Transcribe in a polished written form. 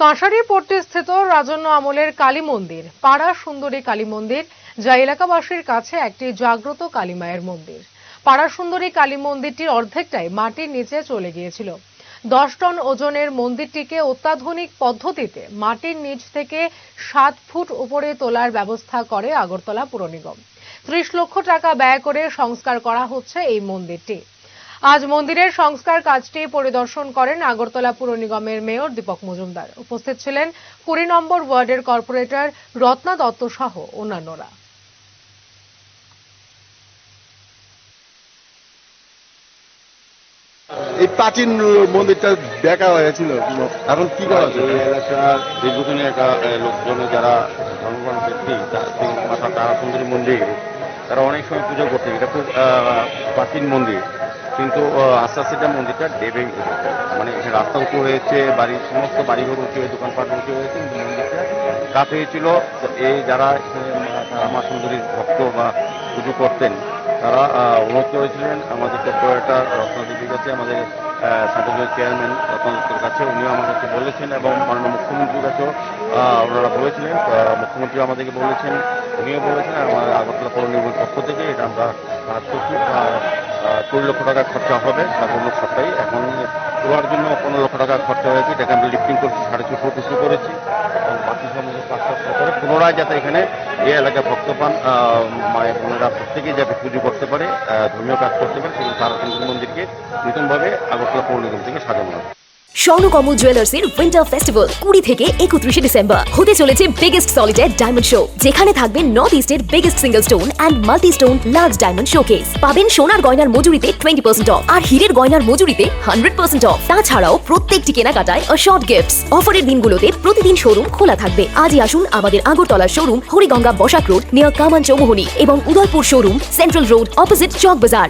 কাঁসারি পট্টি স্থিত রাজন্য আমলের কালী মন্দির পাড়া সুন্দরী কালী মন্দির, যা এলাকাবাসীর কাছে একটি জাগ্রত কালী মায়ের মন্দির। পাড়া সুন্দরী কালী মন্দিরটির অর্ধেকটাই মাটির নিচে চলে গিয়েছিল। 10 টন ওজনের মন্দিরটিকে অত্যাধুনিক পদ্ধতিতে মাটির নিচ থেকে 7 ফুট উপরে তোলার ব্যবস্থা করে আগরতলা পুর নিগম। 30 লক্ষ টাকা ব্যয় করে সংস্কার করা হচ্ছে এই মন্দিরটি। আজ মন্দিরের সংস্কার কাজটি পরিদর্শন করেন আগরতলা পুর নিগমের মেয়র দীপক মজুমদার। উপস্থিত ছিলেন 20 নম্বর ওয়ার্ডের কর্পোরেটর রত্না দত্ত সহ অন্যান্যরা। এই প্রাচীন মন্দিরটা দেখা হয়েছিল, এখন কি করা হচ্ছে? এলাকার দীর্ঘদিনের লোকজন যারা ধর্মপ্রাণ ব্যক্তি মাতা তারা সুন্দরী মন্দির, তারা অনেক সময় পুজো করছে। এটা খুব প্রাচীন মন্দির, কিন্তু আস্তে আস্তে এটা মন্দিরটা ডেবে মানে রাস্তা উঁচু হয়েছে, বাড়ির সমস্ত বাড়িঘর উঁচু হয়ে দোকানপাট উঁচু হয়েছে, কিন্তু মন্দিরটা কাপ হয়েছিল। তো এই যারা মা সুন্দরীর ভক্ত বা পুজো করতেন, তারা অনুরোধ করেছিলেন আমাদের কর্পোরেটর রত্নদেবীর কাছে, আমাদের সাংগঠনিক চেয়ারম্যান রত্নদেবীর কাছে। উনিও আমাদেরকে বলেছেন এবং মাননীয় মুখ্যমন্ত্রীর কাছেও ওনারা বলেছিলেন। মুখ্যমন্ত্রী আমাদেরকে বলেছেন, উনিও বলেছেন। আমাদের আগরতলা পৌর নিগমের পক্ষ থেকে এটা আমরা কাজ করছি। 20 লক্ষ টাকা খরচা হবে সাধারণ সপ্তাহে। এখন তোলার জন্য 15 লক্ষ টাকা খরচা হয়েছে। এটাকে আমরা লিফটিং করছি, 6.5 ফুট উঁচু করেছি এবং বাকি সমস্ত কাজটা করে পুনরায় যাতে এখানে এই এলাকায় ভক্তপান মায়ের বোনেরা প্রত্যেকেই যাতে পুজো করতে পারে, ধর্মীয় কাজ করতে পারে, সেই তারা সুন্দর মন্দিরকে নতুনভাবে আগরতলা পৌর নিগম থেকে সাজানো হবে। স্বর্ণকমল জুয়েলার্সের উইন্টার ফেস্টিভ্যাল 20 থেকে 31 ডিসেম্বর হতে চলেছে বিগেস্ট সলিটার ডায়মন্ড শো, যেখানে থাকবে নর্থ ইস্টের biggest single stone and multi stone large diamond showcase. পাবেন সোনার গয়নার মজুরিতে 20% অফ আর হীরের গয়নার মজুরিতে 100% অফ। তাছাড়াও প্রত্যেকটি কেনাকাটায় শর্ট গিফটস। অফারের দিনগুলোতে প্রতিদিন শোরুম খোলা থাকবে। আজই আসুন আমাদের Agartala showroom Hariganga Basak road near Kaman Chowmuhani এবং Udaipur showroom central road opposite Chowk বাজার।